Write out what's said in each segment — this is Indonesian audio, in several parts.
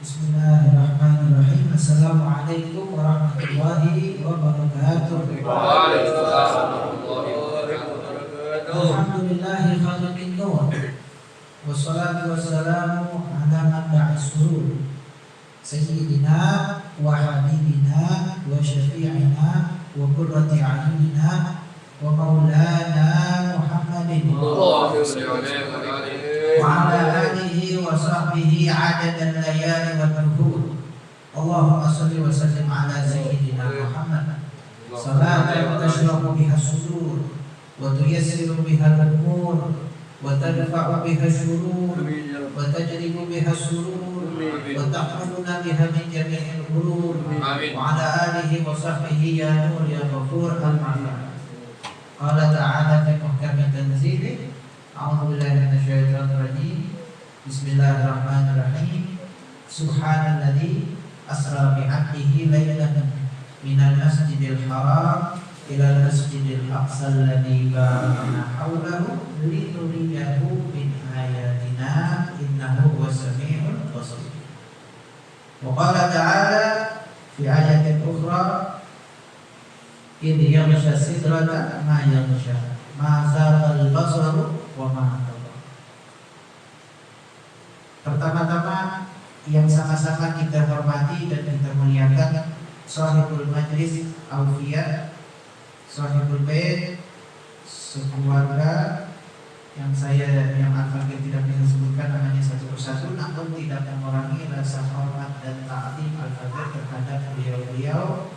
Bismillahirrahmanirrahim. Assalamualaikum warahmatullahi wabarakatuh. Waalaikumsalam warahmatullahi wabarakatuh. Alhamdulillahi khaliqin nur. Wassalatu wassalamu ala man ba'as surur. Sayyidina wa habibina wa syafi'ina wa qurrati a'yunina wa maulana Muhammadin wa ala alihi wa sahbihi adada al-layali wa al-dhuhur. Allahumma salli wa sallim ala sayyidina Muhammad salatan tashrahu biha sudur wa tuyassiru biha al-umur wa tadfa'u biha syurur wa tajribu biha surur wa tahfaduna biha min jami'il ghurur. Wa ala alihi wa sahbihi ya nur ya ghafur al-ma'la. Qala ta'ala fi muhkami tanzilih, a'udzu billahi minasyaitonir rajim. Bismillahirrahmanirrahim. Subhanalladzi asra bi 'abdihi lailan minal masjidil haram ilal masjidil aqsa alladzi barakna haulahu linuriyahu min ayatina innahu huwas samiul basir. Wa qala ta'ala fi ayatin ukhra idh yaghsha sidrata ma yaghsha ma zaghal basaru wa ma tagha. Pertama-tama yang sama-sama kita hormati dan kita muliakan sahibul majlis Aufiyah, sahibul bait, sekeluarga yang Al-Fakir tidak bisa sebutkan namanya satu persatu, namun tidak mengurangi rasa hormat dan ta'zim Al-Fakir terhadap beliau-beliau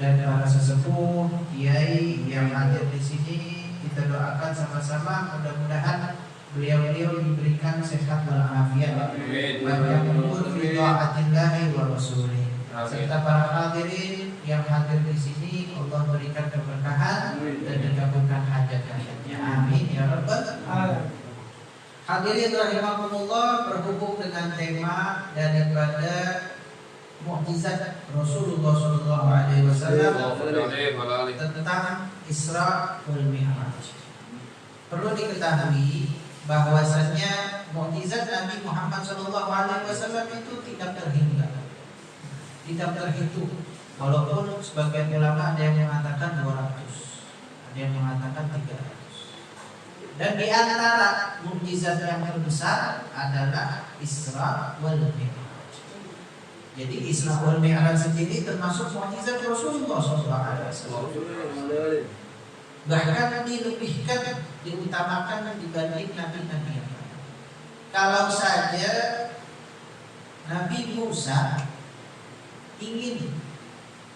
dan para sesepuh kiai yang hadir di sini. Kita doakan sama-sama mudah-mudahan beliau-beliau diberikan sehat walafiat, banyak umur fi taatillahi wa rasulih, serta para hadirin yang hadir di sini Allah berikan keberkahan dan dikabulkan hajat-hajatnya. Amin ya rabbal alamin. Hadirin rahimakumullah, berhubung dengan tema daripada mukjizat Rasulullah sallallahu alaihi wasallam tentang Isra wal Mi'raj. Perlu diketahui bahwasanya mukjizat Nabi Muhammad SAW itu tidak terhingga, tidak terhitung. Walaupun sebagian ulama ada yang mengatakan 200, ada yang mengatakan 300. Dan di antara mukjizat yang terbesar adalah Isra wal Mi'raj. Jadi Isra wal Mi'raj sendiri termasuk mukjizat Rasulullah SAW. Bahkan dilebihkan, diutamakan dibanding nabi-nabi yang lain. Kalau saja Nabi Musa ingin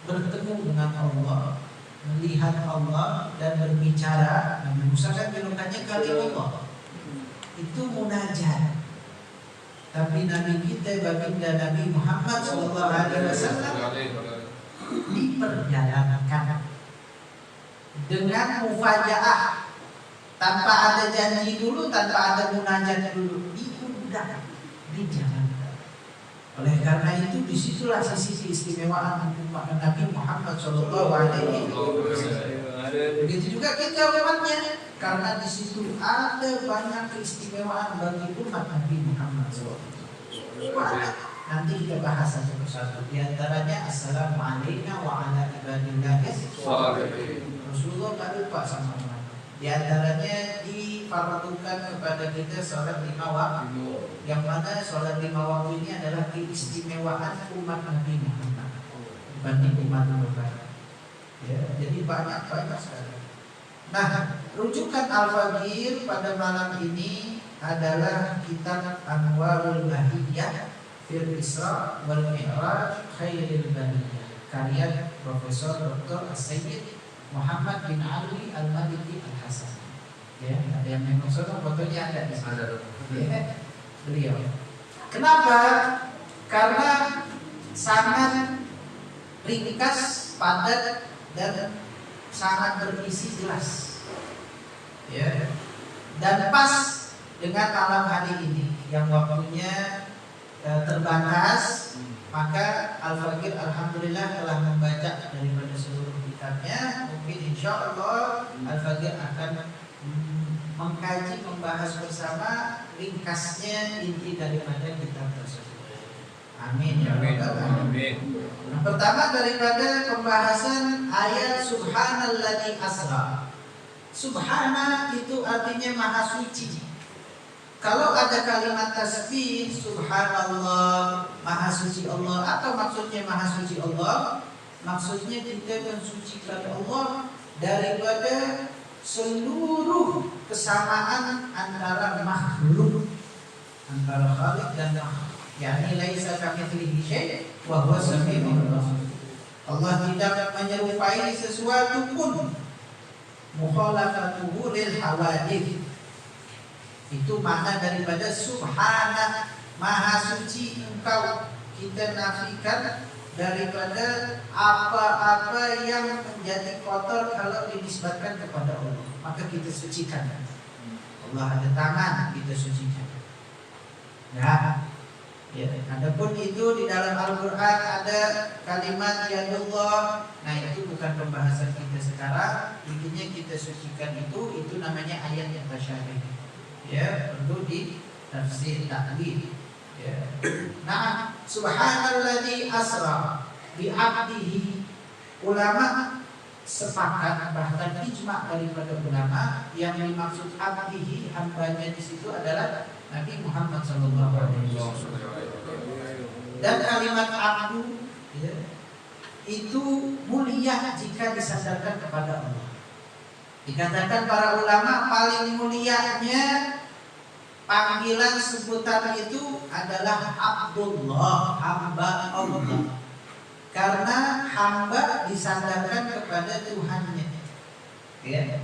bertemu dengan Allah, melihat Allah dan berbicara, Nabi Musa kan julukannya kalimullah, itu munajat. Tapi Nabi kita, baginda Nabi Muhammad SAW diperjalankan dengan mufajaah, tanpa ada janji dulu, tanpa ada munajat dulu, diundang, dijalankan. Oleh karena itu disitulah sisi keistimewaan umat Nabi Muhammad SAW. Begitu juga kita umatnya, karena di situ ada banyak keistimewaan bagi umat Nabi Muhammad SAW. Nanti kita bahas satu persatu. Di antaranya Assalamualaikum warahmatullahi wabarakatuh. Rasulullah tak lupa sama umat. Di antaranya difardukan kepada kita sholat 5 waktu, yang mana sholat 5 waktu ini adalah keistimewaan umat Nabi Muhammad dibanding umat lain. Ya, jadi banyak sekali. Nah, rujukan Al-Fakir pada malam ini adalah kitab Anwarul Bahiyah fil Isra wal Mi'raj Khairil Bariyah, karya Profesor Dr. As-Sayyid Muhammad bin Ali Al-Maliki Al-Hasan. Ya, ada yang memang fotonya ada di sini. Ya, beliau. Kenapa? Karena sangat ringkas, padat dan sangat berisi jelas. Ya. Dan pas dengan malam hari ini yang waktunya terbatas, maka Al-Fakir alhamdulillah telah membaca daripada seluruh kitabnya. Mungkin insya Allah Al-Fakir akan mengkaji, membahas bersama ringkasnya inti daripada kitab tersebut. Amin pertama daripada pembahasan ayat subhanalladzi asra. Subhana itu artinya maha suci. Kalau ada kalimat tasbih subhanallah, maha suci Allah, atau maksudnya maha suci Allah, maksudnya kita mensucikan Allah daripada seluruh kesamaan antara makhluk, antara khaliq dan makhluk. Yani laisa kamitslihi syai' wa huwa samiul basir. Allah tidak menyerupai sesuatu pun. Mukhalafatuhu lil hawadith. Itu makna daripada subhana, maha suci engkau. Kita nafikan daripada apa-apa yang menjadi kotor kalau dinisbatkan kepada Allah, maka kita sucikan. Allah ada tangan, kita sucikan. Nah, ya, adapun itu di dalam Al-Quran ada kalimat yadullah. Nah, itu bukan pembahasan kita sekarang. Intinya kita sucikan itu namanya ayat yang tasyabih. Ya, perlu di tafsir takwil. Ya. Nah, subhanalladzi asra bi 'abdihi. Ulama sepakat, bahkan ijma daripada ulama, yang dimaksud 'abdihi, hambanya di situ adalah Nabi Muhammad SAW. Dan kalimat abdu, ya, itu mulia jika disandarkan kepada Allah. Dikatakan para ulama paling mulianya panggilan sebutan itu adalah Abdullah, hamba Allah. Karena hamba disandarkan kepada Tuhannya. Ya.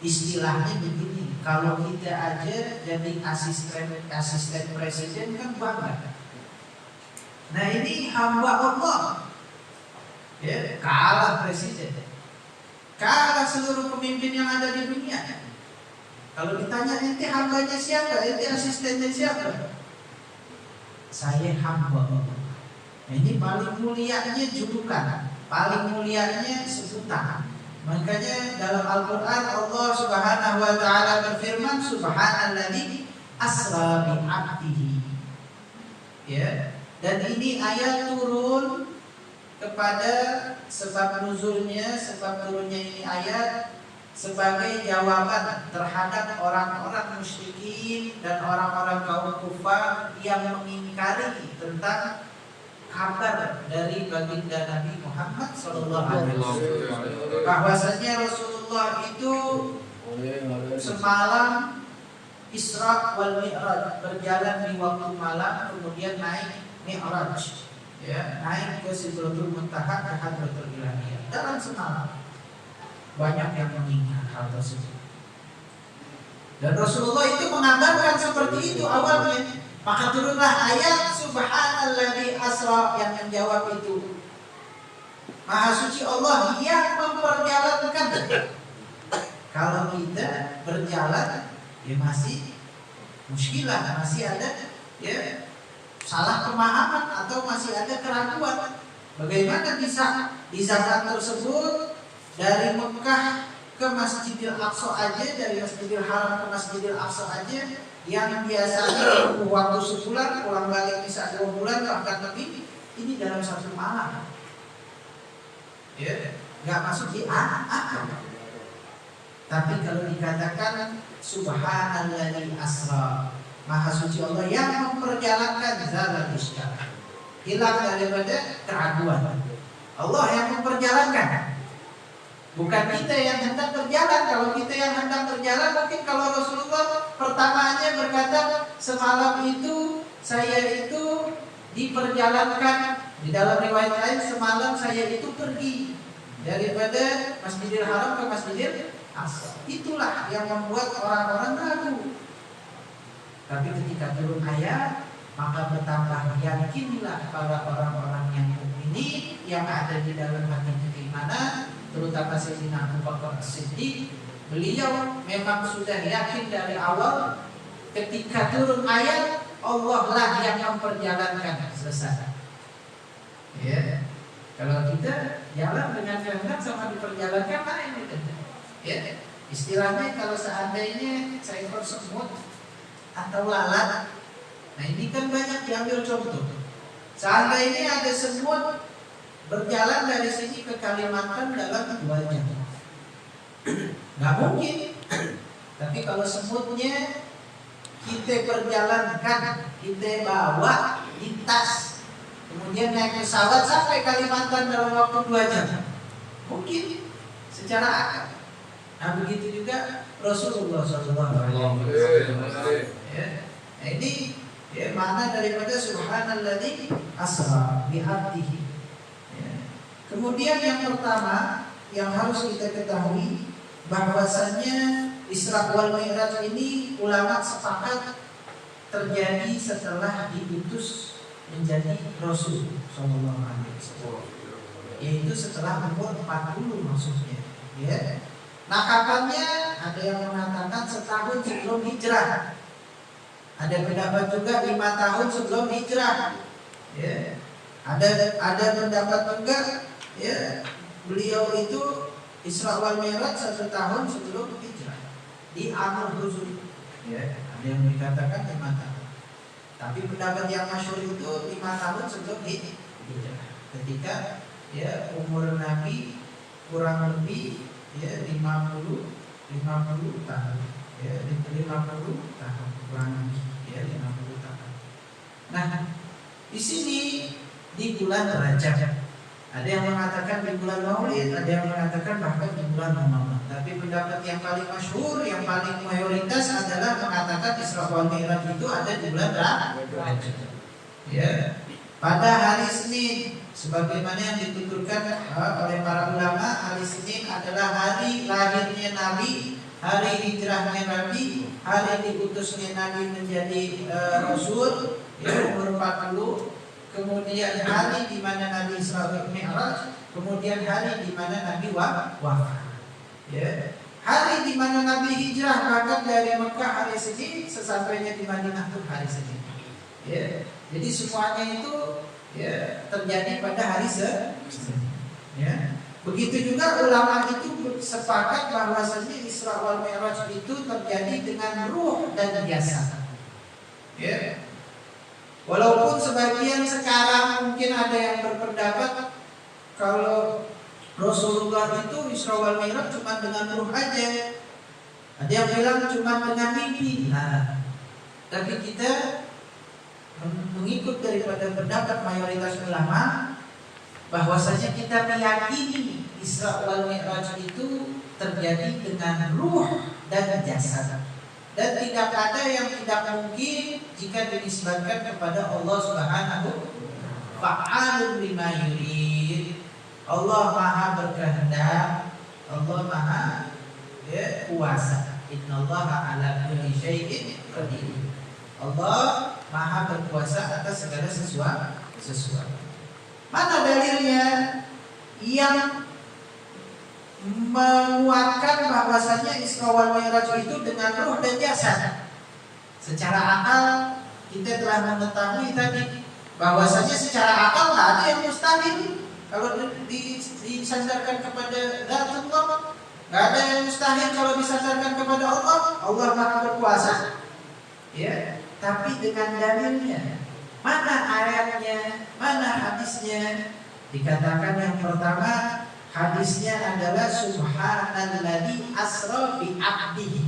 Istilahnya begini, kalau kita aja jadi asisten presiden kan bangga. Nah, ini hamba Allah. Ya, kalah presiden. Kalah seluruh pemimpin yang ada di dunia. Kalau ditanya ente hambanya siapa, ente asistennya siapa? Saya hamba Allah. Ini paling mulianya julukan, paling mulianya sebutan. Makanya dalam Al-Quran Allah Subhanahu wa ta'ala berfirman, subhanalladzi asra bi 'abdihi. Ya. Dan ini ayat turun kepada sebab nuzulnya, sebab turunnya ini ayat sebagai jawaban terhadap orang-orang musyrikin dan orang-orang kaum kufar yang mengingkari tentang kabar dari baginda Nabi Muhammad SAW. Bahwasanya Rasulullah itu semalam Isra wal Mi'raj, berjalan di waktu malam, kemudian naik Mi'raj, ya, naik ke Sidratul Muntaha, ke Hadratul Ilahiyah dalam semalam. Banyak yang mengingat hal tersebut. Dan Rasulullah itu mengabarkan seperti itu awalnya. Maka turunlah ayat subhanalladzi asra yang menjawab itu. Maha suci Allah yang memperjalankan. Kalau kita berjalan, ya masih muskilah, masih ada ya salah pemahaman atau masih ada keraguan. Bagaimana bisa di zaman tersebut dari Mekah ke Masjidil Aqsa aja, dari Masjidil Haram ke Masjidil Aqsa aja, yang biasanya waktu sebulan, pulang balik bisa 2 bulan bahkan lebih, ini dalam 1 malam. Ya, nggak masuk di akal. Tapi kalau dikatakan subhanalladzi asra, maha suci Allah yang memperjalankan zalal isyara, hilang daripada keraguan. Allah yang memperjalankan, bukan kita yang hendak berjalan. Kalau kita yang hendak berjalan, mungkin kalau Rasulullah pertamanya berkata semalam itu saya itu diperjalankan. Di dalam riwayat lain semalam saya itu pergi daripada Masjidil Haram ke Masjidil Aqsa. Itulah yang membuat orang-orang ragu. Tapi ketika turun ayat, maka bertambah yakinlah para orang-orang yang mukminin yang ada di dalam hatinya keimanan, terutama Sayyidina Abu Bakar As-Siddiq. Beliau memang sudah yakin dari awal ketika turun ayat, Allah lah yang memperjalankan, selesai. Ya, kalau kita jalan dengan kehendak sama diperjalankan lain itu. Ya, istilahnya kalau seandainya seekor semut atau lalat, nah ini kan banyak diambil contoh. Seandainya ada semut berjalan dari sini ke Kalimantan dalam 2 jam. Nggak mungkin. Tapi kalau semutnya kita perjalankan, kita bawa di tas, kemudian naik pesawat sampai Kalimantan dalam waktu 2 jam, mungkin secara akal. Nah begitu juga Rasulullah SAW. Ya. Nah, ini ya, makna daripada subhanalladzi asra bi'abdihi. Ya. Kemudian yang pertama yang harus kita ketahui bahwasannya Isra wal Mi'raj ini ulama sepakat terjadi setelah diutus menjadi Rasul Sallallahu Alaihi Wasallam, yaitu setelah umur 40 maksudnya. Ya. Nah kapannya? Ada yang mengatakan setahun sebelum hijrah. Ada pendapat juga 5 tahun sebelum hijrah. Ya. Ada pendapat juga ya beliau itu Isra wal Mi'raj 1 tahun sebelum hijrah di Amr Huzul. Ya, ada yang dikatakan 5 tahun. Tapi pendapat yang masyhur itu 5 tahun sebelum hijrah. Ketika ya umur Nabi kurang lebih ya 50 tahun. Ya, 50 tahun kurang lebih ya 50 tahun. Nah, di sini di bulan Rajab. Ada yang mengatakan di bulan Maulid, ada yang mengatakan bahkan di bulan Ramadan. Tapi pendapat yang paling masyhur, yang paling mayoritas adalah mengatakan Isra wal Mi'raj itu ada di bulan Rajab. Ya. Pada hari Senin, sebagaimana yang dituturkan oleh para ulama, hari Senin adalah hari lahirnya Nabi, hari hijrahnya Nabi, hari diutusnya Nabi menjadi Rasul, ya, umur 40. Kemudian hari di mana Nabi Isra Mi'raj, kemudian hari di mana Nabi wafat. Ya. Hari di mana Nabi hijrah bahkan dari Mekah hari Senin, sesampainya di Madinah pun hari Senin. Ya. Jadi semuanya itu ya terjadi pada hari Senin. Ya. Begitu juga ulama itu sepakat bahwasanya Isra wal Mi'raj itu terjadi dengan ruh dan jasad. Ya. Walaupun sebagian sekarang mungkin ada yang berpendapat kalau Rasulullah itu Isra wal Mi'raj cuma dengan ruh aja. Ada yang bilang cuma dengan mimpi. Nah, tapi kita mengikut daripada pendapat mayoritas ulama bahwasanya kita meyakini Isra wal Mi'raj itu terjadi dengan ruh dan jasad. Dan tidak ada yang tidak mungkin jika dinisbatkan kepada Allah Subhanahu fa'alun lima yurid. Allah Maha berkehendak, Allah Maha kuasa. Innallaha ala kulli syai'in qadir. Allah Maha berkuasa atas segala sesuatu. Mana dalilnya yang menguatkan bahwasanya Isra wal Mi'raj itu dengan ruh dan jasad? Secara akal kita telah mengetahui tadi bahwasanya secara akal nggak ada yang mustahil kalau disandarkan kepada Zatullah, nggak ada yang mustahil kalau disandarkan kepada Allah. Allah Maha berkuasa. Ya, tapi dengan dalilnya, mana ayatnya, mana hadisnya? Dikatakan yang pertama, hadisnya adalah subhanalladzi asra bi 'abdihi.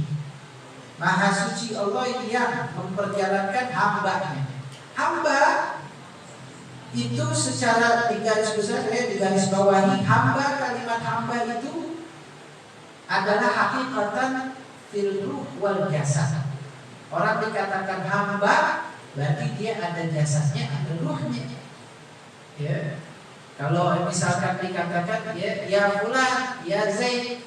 Maha suci Allah yang memperjalankan hambanya. Hamba itu secara digaris besar digaris bawahi, hamba, kalimat hamba itu adalah hakikatan fil ruh wal jasad. Orang dikatakan hamba berarti dia ada jasadnya, ada ruhnya. Ya. Kalau misalkan dikatakan ya fulan, ya Zaid,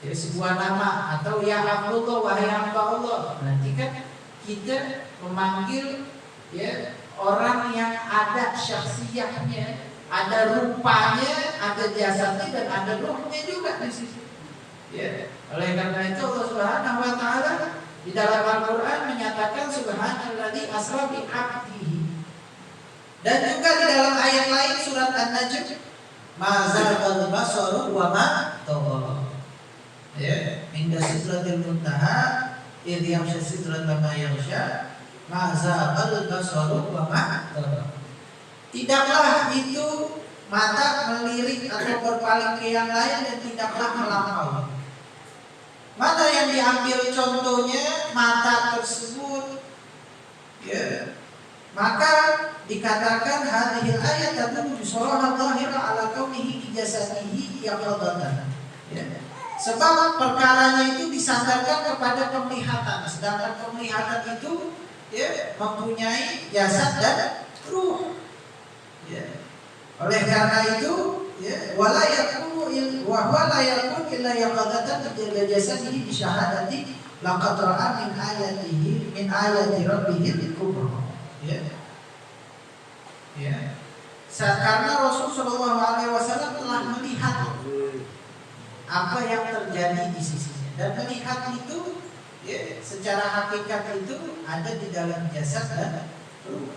ya sebuah nama, atau ya Abdullah, wahai hamba Allah, berarti kan kita memanggil ya orang yang ada syakhsiyahnya, ada rupanya, ada jasadnya, dan ada ruhnya juga di situ. Ya, oleh karena itu Allah Subhanahu wa taala di dalam Al-Qur'an menyatakan subhanalladzi asra bi 'abdihi. Dan juga di dalam ayat lain surat An-Najm, ma zaghal basaru wa ma tagha. Ya, inda sidratil muntaha idh yaghsha sidrata ma yaghsha ma zaghal basaru wa ma tagha. Tidaklah itu mata melirik atau berpaling ke yang lain dan tidaklah melampaui. Mana yang diambil contohnya mata tersebut, ya, maka dikatakan hadhil ayat tadullu bisaraha dhahira ala kaunihi ijazatihi yaqadatan. Ya. Sebab perkaranya itu disandarkan kepada penglihatan, sedangkan penglihatan itu ya mempunyai jasad dan ruh. Ya. Oleh karena itu, ya, wala yakunu wa huwa la yakun illa yaqadatan bi jasadihi bi syahadati laqad ra'a min ayati rabbihil kubra. Ya. Ya. Karena Rasul sallallahu alaihi wasallam telah melihat apa yang terjadi di sisinya, dan melihat itu ya, secara hakikat itu ada di dalam jasad dan ruh.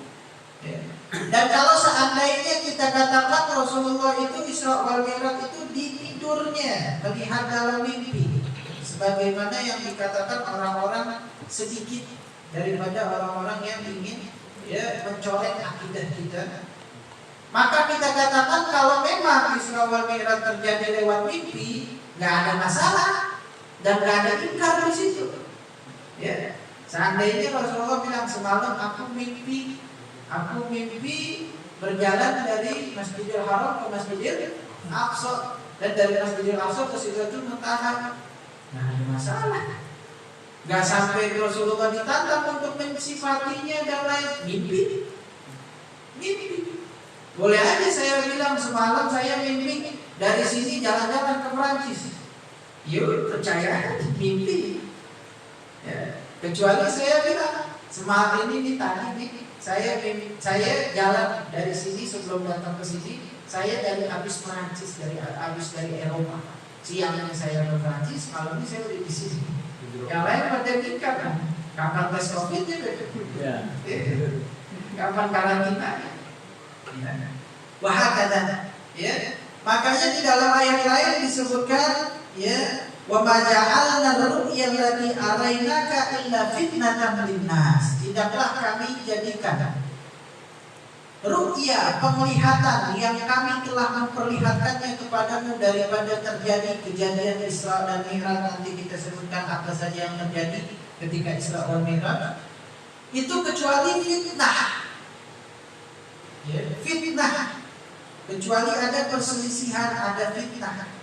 Ya. Dan kalau seandainya kita katakan Rasulullah itu Isra wal Mi'raj itu di tidurnya melihat dalam mimpi, sebagaimana yang dikatakan orang-orang sedikit daripada orang-orang yang ingin ya mencoreng akidah kita, maka kita katakan kalau memang Isra wal Mi'raj terjadi lewat mimpi, nggak ada masalah dan nggak ada ingkar di situ. Ya, seandainya Rasulullah bilang semalam aku mimpi berjalan dari Masjidil Haram ke Masjidil Aqsa dan dari Masjidil Aqsa ke Sidratul Muntaha, nggak ada masalah. Nggak sampai Rasulullah ditantang untuk mensifatinya dan lain. Mimpi. Boleh aja saya bilang semalam saya mimpi dari sini jalan-jalan ke Perancis. Yuk percaya mimpi. Ya. Kecuali saya bilang semalam ini tadi nih saya jalan dari sini sebelum datang ke sini, saya dari habis Perancis, habis dari Eropa. Siangnya saya ke Perancis, malam ini saya udah di sini. Yang lain pada nikah kan, kapan tes COVID-nya? Ya. Kapan karantina? Ya. Wahakata. Ya. Makanya di dalam ayat lain disebutkan, ya, wa ma ja'alna ar-ru'ya allati araynaka illa fitnatan lin-nas. Tidaklah kami jadikan ru'ya, penglihatan yang kami telah memperlihatkannya kepadamu daripada terjadi kejadian Isra dan Mi'raj. Nanti kita sebutkan apa saja yang terjadi ketika Isra dan Mi'raj itu, kecuali fitnah. Ya, fitnah. Kecuali ada perselisihan, ada fitnah.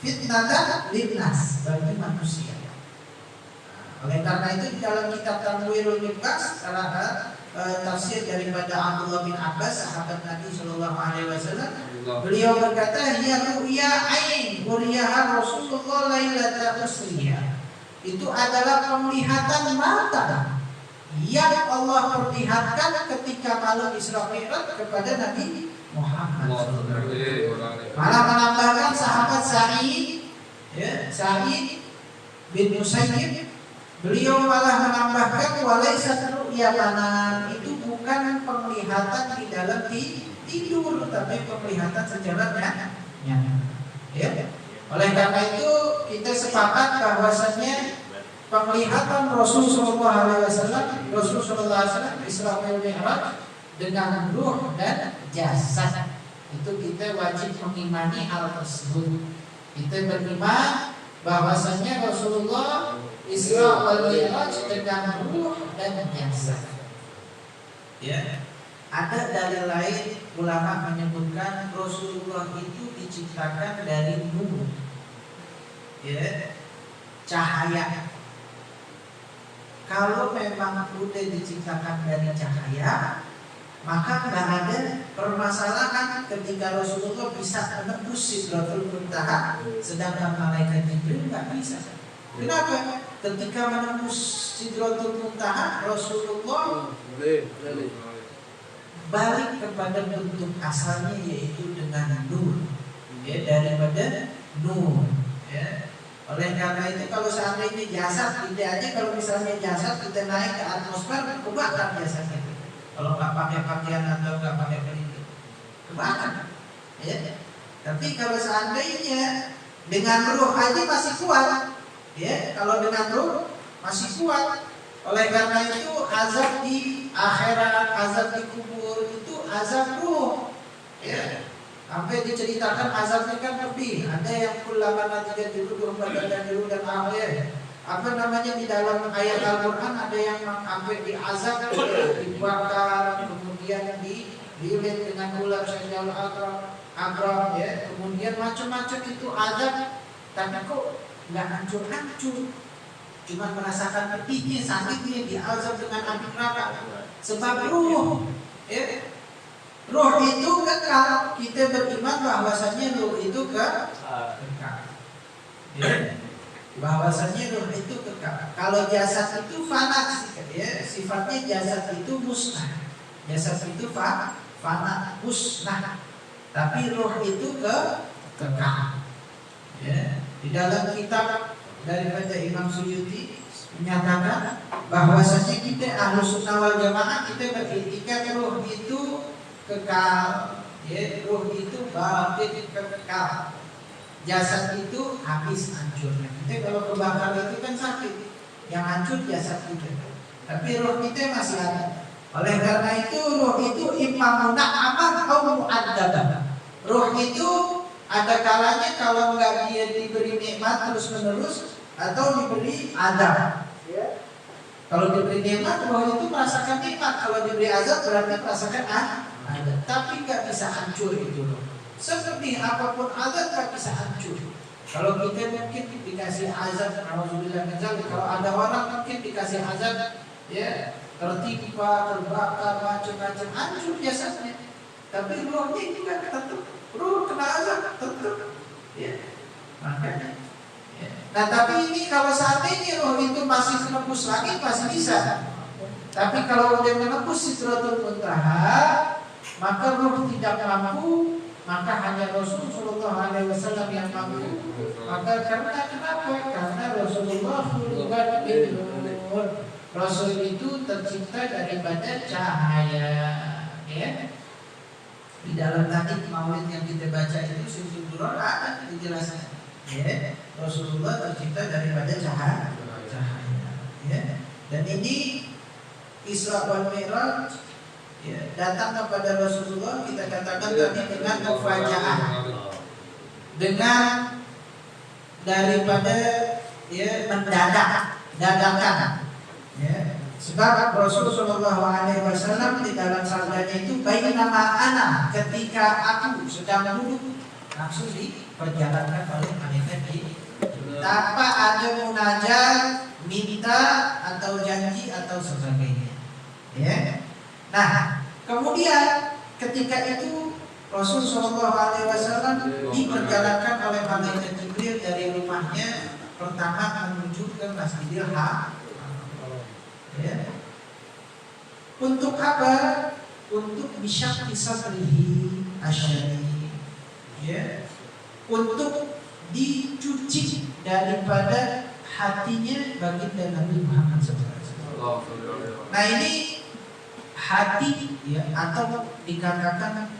Fitnatan linnas, bagi manusia. Oleh karena itu di dalam kitab Tanwirul Minqas, salah tafsir daripada Abdullah bin Abbas, sahabat Nabi Shallallahu Alaihi Wasallam, beliau berkata, "Ya ru'ya ain, uriyaha Rasulullah lailata usriya." Itu adalah penglihatan mata yang Allah perlihatkan ketika malam Isra Mi'raj kepada Nabi Muhammad. Malah menambahkan sahabat Sa'id, ya, Sa'id bin Musayyib, beliau malah menambahkan walaisa ru'ya manan, itu bukan penglihatan di dalam tidur, tapi penglihatan secara nyata. Ya. Oleh karena itu kita sepakat bahwasanya penglihatan Rasulullah SAW Isra wal Mi'raj dengan ruh dan jasad, itu kita wajib mengimani hal tersebut. Kita beriman bahwasanya Rasulullah Isra wal Mi'raj dengan ruh dan jasad. Ya. Ada dalil lain, ulama menyebutkan Rasulullah itu diciptakan dari nur. Ya. Cahaya. Kalau memang udah diciptakan dari cahaya, maka nggak ada permasalahan ketika Rasulullah bisa menembus Sidratul Muntaha, sedangkan malaikat Jibril nggak bisa. Kenapa? Ketika menembus Sidratul Muntaha, Rasulullah balik kepada bentuk asalnya, yaitu dengan nur, ya, daripada nur. Ya. Oleh karena itu kalau seandainya jasad, tidak aja kalau misalnya jasad kita naik ke atmosfer, kebakar jasadnya. Kalau nggak pakai pakaian atau nggak pakai pelindung, kebakar. Ya. Tapi kalau seandainya dengan ruh aja masih kuat, ya, kalau dengan ruh masih kuat. Oleh karena itu azab di akhirat, azab di kubur itu azab ruh, ya. Sampai diceritakan azabnya kan lebih. Ada yang kullama natijat dulu, dan dulu dan akhir. Apa namanya di dalam ayat Al-Quran ada yang sampai diazab, dibakar, kemudian dililit dengan ular sejauh akram, ya. Kemudian macam-macam itu azab, tapi kok nggak hancur-hancur, cuma merasakan pedihnya, sakitnya, diazab dengan api neraka. Sebab ruh, ya. Ruh itu kekal. Kita beriman bahwasanya ruh itu kekal. Ya. Bahwasanya ruh itu kekal. Kalau jasad itu fana, ya, sifatnya jasad itu musnah. Jasad itu fana, musnah. Tapi ruh itu kekal. Ya. Di dalam kitab daripada Imam Suyuti menyatakan bahwasanya kita Ahlus Sunnah wal Jamaah, kita beriktikad ruh itu kekal, ya, ruh itu batin kekal, jasad itu habis hancurnya. Kita kalau kebakar itu kan sakit, yang hancur jasad kita, tapi ruh kita masih ada. Oleh karena itu ruh itu imma mun'aman atau mu'adzabah. Ruh itu ada kalanya kalau enggak dia diberi nikmat terus menerus atau diberi azab. Ya. Kalau diberi nikmat, ruh itu merasakan nikmat. Kalau diberi azab berarti merasakan ada. Tapi nggak bisa hancur itu loh. Seperti apapun azab nggak bisa hancur. Kalau kita mungkin dikasih azab, alhamdulillah, kalau ada orang mungkin dikasih azab, ya, tertimpa, terbakar, macam-macam, hancur jasadnya. Tapi ruhnya juga tetap, ruh kena azab tetap, ya. Makanya. Ya. Nah tapi ini kalau saat ini ruh itu masih menembus langit masih bisa. Tapi kalau udah menembus Sidratul Muntaha, maka ruh tidak mampu, maka hanya Rasul Sallallahu Alaihi Wasallam yang mampu. Maka karena kenapa? Karena Rasulullah khuluqan bin nur. Rasul itu tercipta daripada cahaya. Ya. Di dalam hadis Maulid yang kita baca itu Suratul Duror ada dijelaskan. Ya. Rasulullah tercipta daripada cahaya. Ya. Dan ini Isra wal Mi'raj, ya, datang kepada Rasulullah, kita katakan tadi dengan mufajaah, dengan daripada, ya, mendadak, dadakan, ya. Sebab Rasulullah SAW di dalam sabdanya itu bainama ana, ketika aku sedang duduk, langsung diperjalankan oleh malaikat tanpa ada munajat, minta atau janji atau sebagainya. Ya. Nah, kemudian ketika itu Rasul Shallallahu Alaihi Wasallam diperjalankan oleh malaikat Jibril dari rumahnya pertama menuju ke Masjidil Haram. Ya. Untuk apa? Untuk bisyaqi sadrihi asyari. Ya. Untuk dicuci daripada hatinya baginda Nabi Muhammad SAW. Nah ini hati, ya, atau dikatakan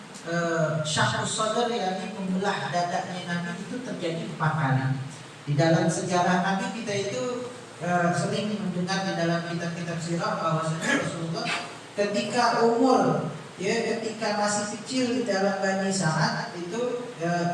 syakhus sadar, yakni membelah dadanya Nabi itu terjadi 4 kali. Di dalam sejarah Nabi kita itu sering mendengar di dalam kitab-kitab sirah bahwasanya Rasulullah ketika umur, ya, ketika masih kecil di dalam Bani Sa'ad itu,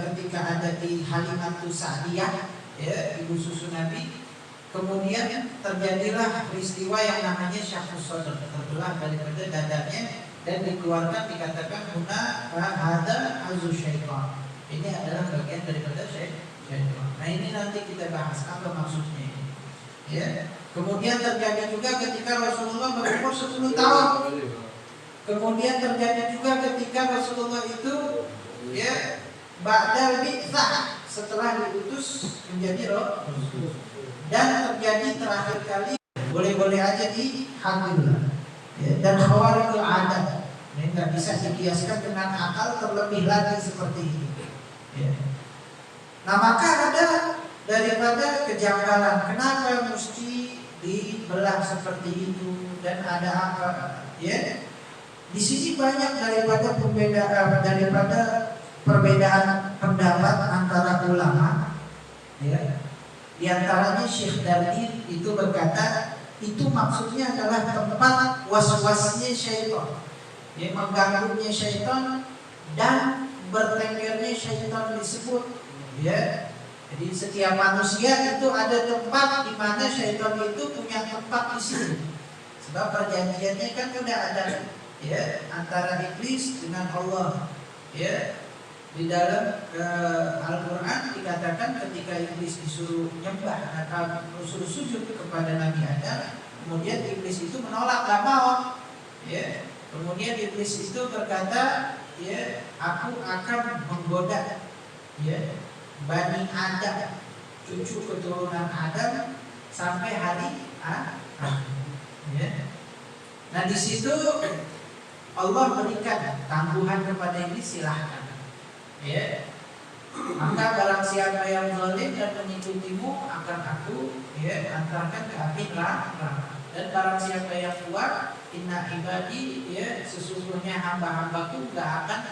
ketika ada di Halimatus Sa'diyah, ya, ibu susu Nabi, kemudian terjadilah peristiwa yang namanya syakhus sadar, terbelah daripada dadanya dan dikeluarkan, dikatakan huna hada azu syaitan. Ini adalah bagian daripada syaitan. Nah ini nanti kita bahas apa maksudnya ini. Ya. Kemudian terjadi juga ketika Rasulullah berumur 10 tahun. Kemudian terjadi juga ketika Rasulullah itu, ya, ba'dal bi'tsah, setelah diutus menjadi Rasul. Dan terjadi terakhir kali boleh-boleh aja di Hamdulillah, ya, dan khawarikul adat. Ini nggak bisa dikiaskan dengan akal, terlebih lagi seperti ini. Ya. Nah maka ada daripada kejanggalan, kenapa mesti dibelah seperti itu dan ada apa? Ya, di sini banyak daripada perbedaan pendapat antara ulama. Ya. Di antaranya Syekh Dardir itu berkata, itu maksudnya adalah tempat was-wasnya syaitan, yang mengganggunya syaitan dan bertenggernya syaitan disebut, ya. Jadi setiap manusia itu ada tempat di mana syaitan itu punya tempat di situ. Sebab perjanjiannya kan udah ada, ya, antara iblis dengan Allah, ya. Di dalam Al-Quran dikatakan ketika iblis disuruh nyembah atau disuruh sujud kepada Nabi Adam, kemudian iblis itu menolak, gak mau, ya. Kemudian iblis itu berkata, ya, aku akan menggoda, ya, Bani Adam, cucu keturunan Adam sampai hari akhir. Ya. Nah di situ Allah berikan tangguhan kepada iblis, silahkan. Ya. Maka barang siapa yang zalim dan mengikutimu akan aku, ya, antarkan ke api neraka. Dan barang siapa yang kuat, inna ibadi, ya, sesungguhnya hamba-hambaku gak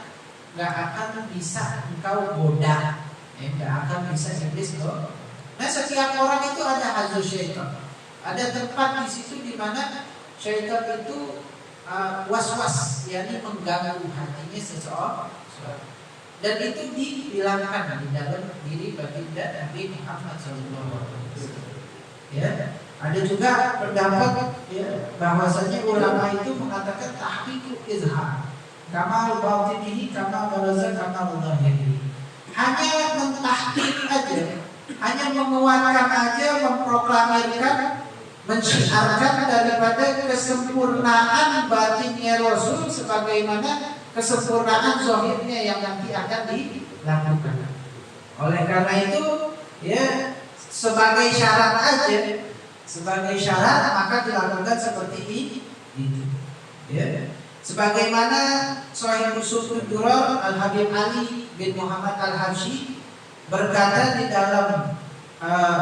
akan bisa engkau goda, gak akan bisa iblis loh. Nah setiap orang itu ada hazul syaitan, ada tempat di situ di mana syaitan itu was-was, yakni mengganggu hatinya seseorang. Dan itu dibilangkan di dalam diri baginda Nabi Muhammad SAW. Ya, ada juga pendapat, ya, bahwasanya ulama itu mengatakan tahqiqul izhar, kamal batinihi kama baraza kamal zahiri. Hanya mentahqiq aja, hanya menguatkan aja, memproklamirkan, mensyiarkan daripada kesempurnaan batinnya Rasul sebagaimana kesempurnaan zahirnya yang nanti akan dilakukan. Oleh karena itu, ya, sebagai syarat aja, sebagai syarat maka dilakukan seperti itu. Ya. Sebagaimana Sahih Usul Durar Al-Habib Ali bin Muhammad Al-Habsyi berkata di dalam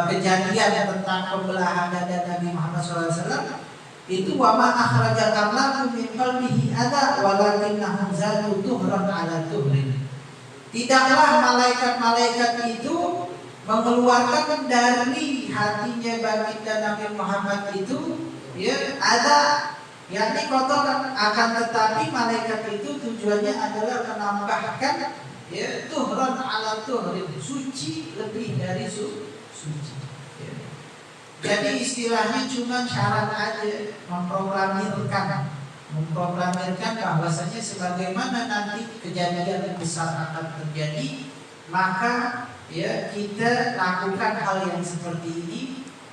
kejadian tentang pembelahan dada Nabi Muhammad SAW, itu wama akhrajal amlaku min qalbihi ada walakinnahu zatu tuhran ala tuhrin. Tidaklah malaikat-malaikat itu mengeluarkan dari hatinya baginda Nabi Muhammad itu, ya, ada, yakni kotor, akan tetapi malaikat itu tujuannya adalah menambahkan, ya, tuhran ala tuhrin, suci lebih dari suci. Jadi istilahnya cuma syarat aja, memproklamirkan bahwasanya sebagaimana nanti kejadian besar akan terjadi, maka, ya, kita lakukan hal yang seperti ini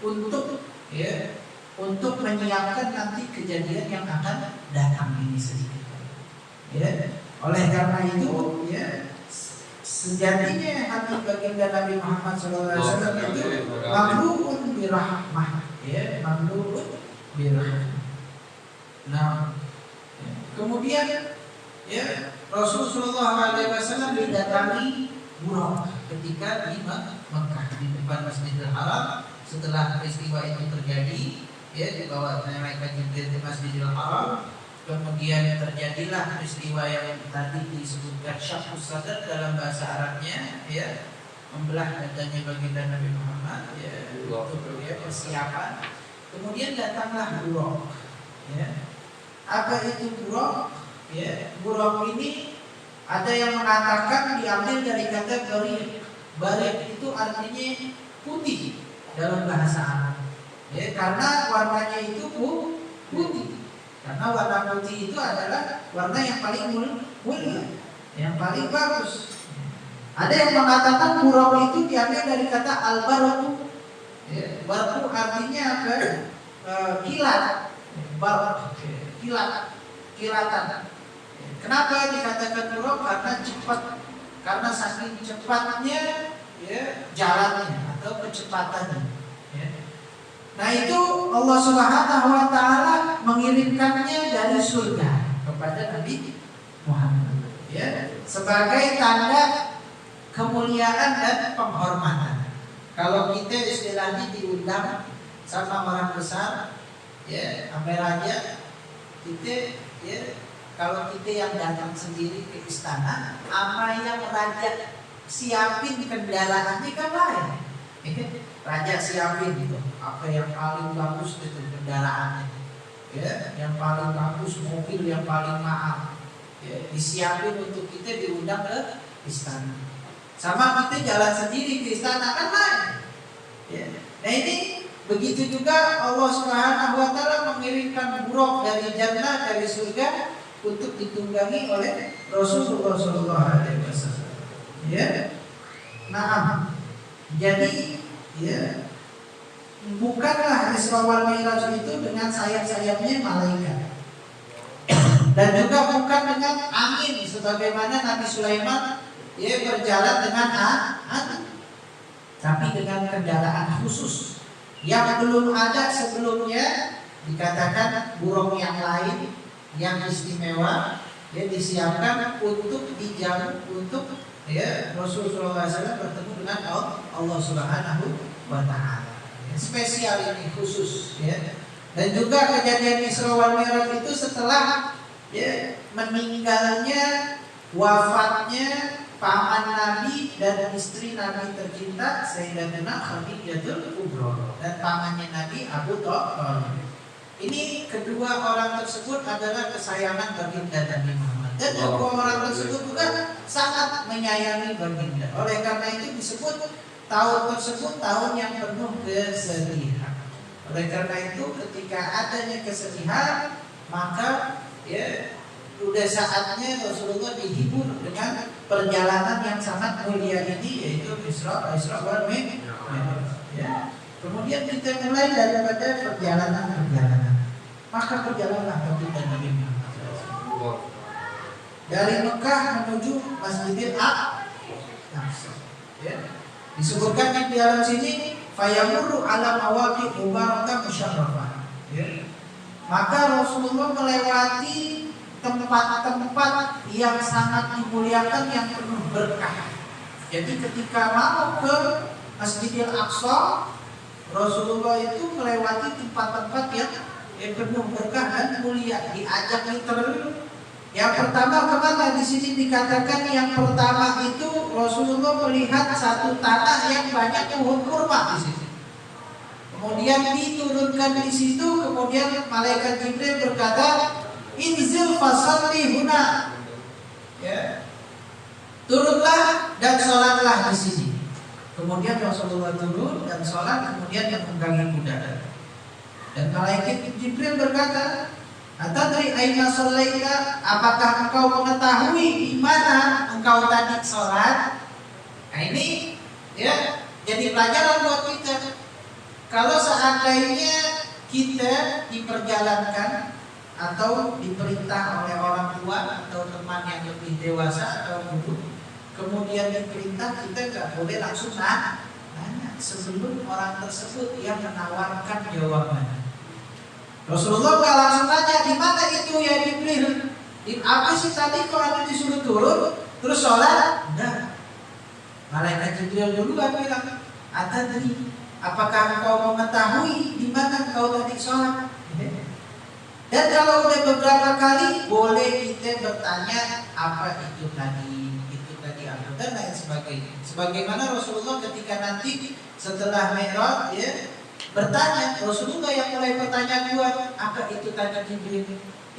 untuk, ya, untuk menyiapkan nanti kejadian yang akan datang ini sedikit. Ya, oleh karena itu, ya, sejatinya hati baginda Nabi Muhammad SAW itu mamluun birahmah, ya, mamluun birahmah. Nah, kemudian, ya, Rasulullah SAW didatangi Buraq ketika di Mekah di depan Masjidil Haram. Setelah peristiwa itu terjadi, ya, dibawa malaikat Jibril di Masjidil Haram. Kemudian terjadilah peristiwa yang tadi disebutkan syaqqus sadr dalam bahasa Arabnya, ya, membelah dadanya baginda Nabi Muhammad, ya, untuk, ya, persiapan. Kemudian datanglah Buraq, ya. Apa itu Buraq? Ya, Buraq ini ada yang mengatakan diambil dari kata barik. Barik itu artinya putih dalam bahasa Arab, ya, karena warnanya itu putih. Karena warna putih itu adalah warna yang paling mulia, yang paling bagus. Ada yang mengatakan Buraq itu diambil dari kata al-barqu. Ya, barqu artinya apa? Kilat. Barq, kilatan. Kenapa dikatakan Buraq? Karena cepat. Karena saking cepatnya, ya, jalannya atau kecepatannya. Ya. Nah itu Allah Subhanahu wa Ta'ala mengirimkannya dari surga kepada Nabi Muhammad, ya, sebagai tanda kemuliaan dan penghormatan. Kalau kita istilahnya diundang sama orang besar, ya, sampai raja, kita, ya, kalau kita yang datang sendiri ke istana, apa yang raja siapin kendaraannya kan lain. Raja siapin gitu, apa yang paling bagus itu kendaraannya, ya, yang paling bagus mobil yang paling mahal, ya, disiapin untuk kita diundang ke istana. Sama kita jalan sendiri ke istana kan lain. Ya. Nah ini begitu juga Allah Subhanahu wa taala mengirimkan buruk dari jannah, dari surga untuk ditunggangi oleh Rasulullah sallallahu alaihi wasallam. Ya. Nah, jadi ya bukanlah Isra wal Mi'raj itu dengan sayap-sayapnya malaikat. Dan juga bukan dengan angin sebagaimana Nabi Sulaiman ya berjalan dengan angin. Tapi dengan kendaraan khusus yang belum ada sebelumnya, dikatakan burung yang lain yang istimewa ya disiapkan untuk dijamu untuk ya Rasulullah SAW bertemu dengan Allah Subhanahu wa taala. Ya, spesial ini khusus ya. Dan juga kejadian Isra wal Mi'raj itu setelah ya meninggalnya, wafatnya paman Nabi dan istri Nabi tercinta Sayyidatina Khadijatul Kubra dan pamannya Nabi Abu Thalib. Ini kedua orang tersebut adalah kesayangan baginda Nabi Muhammad. Dan kedua orang tersebut juga sangat menyayangi baginda. Oleh karena itu disebut tahun tersebut tahun yang penuh kesedihan. Oleh karena itu ketika adanya kesedihan, maka ya udah saatnya Rasulullah dihibur dengan perjalanan yang sangat mulia ini, yaitu Isra wal Mi'raj. Ya. Kemudian kita mulai daripada perjalanan. Maka berjalanlah baginda Nabi Muhammad dari Mekah menuju Masjidil Aqsa. Ya. Disebutkan di dalam sini fayamurru ala mawaqi mubarakah musyarrafah. Ya. Maka Rasulullah melewati tempat-tempat yang sangat dimuliakan yang penuh berkah. Jadi ketika mau ke Masjidil Aqsa, Rasulullah itu melewati tempat-tempat yang penuh berkah dan mulia, diajak literally. Yang pertama kemana? Di sini dikatakan yang pertama itu Rasulullah melihat satu tanah yang banyak pohon kurma di sini. Kemudian diturunkan di situ, kemudian malaikat Jibril berkata, "Inzil fasalli huna." Ya. Turunlah dan sholatlah di sini. Kemudian Rasulullah turun dan sholat, kemudian menunggangi kuda. Dan malaikat Jibril berkata, "Atadri aina shallaita?" Apakah engkau mengetahui di mana engkau tadi sholat? Nah ini ya jadi pelajaran buat kita. Kalau seandainya kita diperjalankan atau diperintah oleh orang tua atau teman yang lebih dewasa atau guru, kemudian diperintah, kita nggak boleh langsung nanya sebelum orang tersebut yang menawarkan jawaban. Rasulullah nggak langsung tanya, "Di mana itu ya Jibril? Apa sih tadi kok ada disuruh turun terus sholat?" Enggak. Malaikat Jibril dulu bilang, "Atadri, apakah engkau mengetahui di mana engkau tadi sholat?" Dan kalau udah beberapa kali, boleh kita bertanya apa itu tadi apa dan lain sebagainya. Sebagaimana Rasulullah ketika nanti setelah Mi'raj ya bertanya, Rasulullah yang mulai bertanya duluan, "Apa itu tadi Jibril?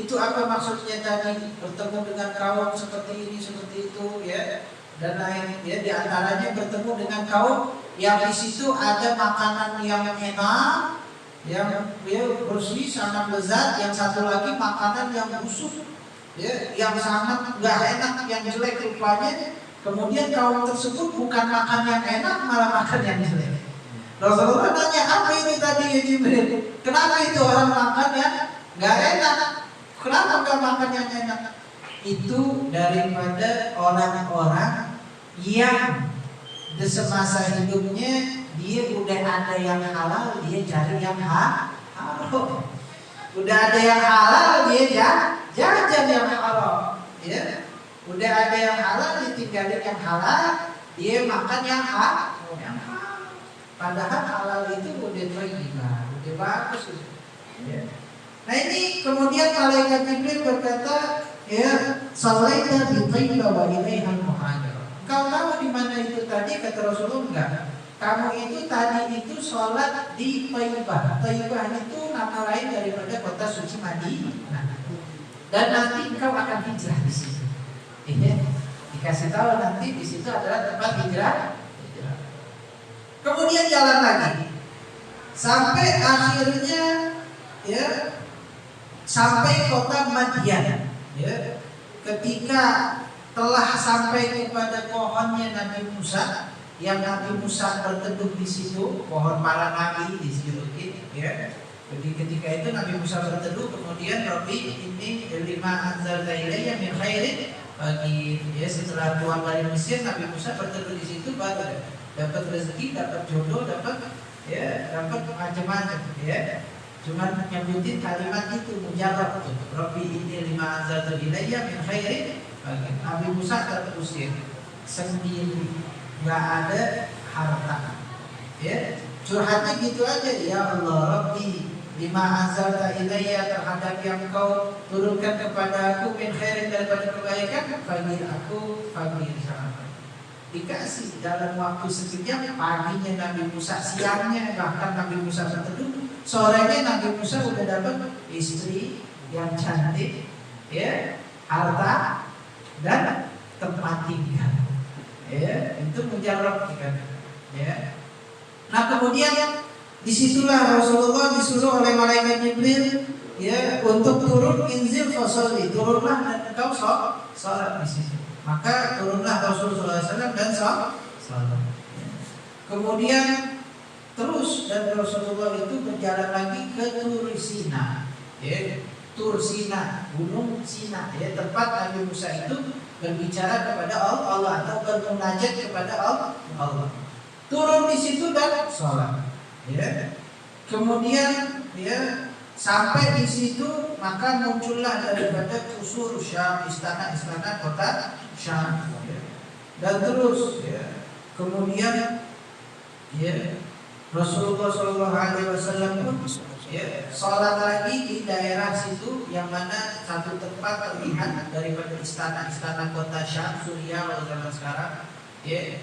Itu apa maksudnya tadi bertemu dengan kaum seperti ini seperti itu ya?" Dan lain ya, di antaranya bertemu dengan kaum yang di situ ada makanan yang enak, yang bersih sangat lezat, yang satu lagi makanan yang busuk ya, yang sangat gak enak, yang jelek rupanya. Kemudian kaum tersebut bukan makan yang enak, malah makan yang jelek. Rasulullah nanya, "Apa ini tadi ya Jibril? Kenapa itu orang makan yang gak enak? Kenapa gak makan yang enak?" Itu daripada orang-orang yang di semasa hidupnya dia udah ada yang halal, dia cari yang haram. Udah ada yang halal, dia jajan yang haram. Ya. Udah ada yang halal, ditinggalin yang halal, dia makan yang haram. Padahal halal itu udah thayyibah, udah bagus. Ya. Nah ini kemudian malaikat Jibril berkata, "Ya, shallaita bi thayyibah wa ilaihal muhajir." Kau tahu di mana itu tadi? Kata Rasulullah, "Enggak. Kamu itu tadi itu sholat di Thayyibah." Thayyibah itu nama lain daripada kota suci Madinah. Dan nanti kau akan hijrah di situ. Itu Dikasih tahu nanti di situ adalah tempat hijrah. Kemudian jalan lagi sampai akhirnya ya sampai kota Madian. Ya, ketika telah sampai kepada pohonnya Nabi Musa, yang Nabi Musa berteduh di situ, pohon para nabi di situ, ya. Jadi ketika itu Nabi Musa berteduh, kemudian Rabbi ini lima anzalta ilayya min khairin bagi ya, setelah keluar dari Mesir, Nabi Musa berteduh di situ baru dapat rezeki, dapat jodoh, dapat macam-macam ya. Cuman nyebutin kalimat itu mujarab tuh. Rabbi ini lima anzalta ilayya min khairin bagi Nabi Musa terusir sendiri, nggak ada harta. Ya, curhatnya gitu aja, ya Allah Rabbi lima anzalta ilayya terhadap yang kau turunkan kepada aku min khairin daripada kebaikan bagi aku fakir sangat. Dikasih dalam waktu sekejap, paginya Nabi Musa, siangnya bahkan Nabi Musa berteduh, sorenya Nabi Musa udah dapat istri yang cantik, ya, harta dan tempat tinggal. Ya, itu mujarab dikatakan. Ya. Nah kemudian disitulah Rasulullah disuruh oleh malaikat Jibril ya untuk turun inzil fasolli, turunlah dan engkau sholat di situ. Maka turunlah Rasulullah SAW dan sholat. Kemudian terus dan Rasulullah itu berjalan lagi ke Tursina, ya, Tursina, Gunung Sina, ya, tempat Nabi Musa itu berbicara kepada Allah atau bermunajat kepada Allah. Turun di situ dan sholat. Ya. Kemudian ya sampai di situ maka muncullah daripada kusur Syam, istana-istana kota Syam. Ya. Dan terus ya. Kemudian ya Rasulullah SAW pun ya sholat lagi di daerah situ yang mana satu tempat terlihat daripada istana-istana kota Syam, Suriah pada zaman sekarang. Ya.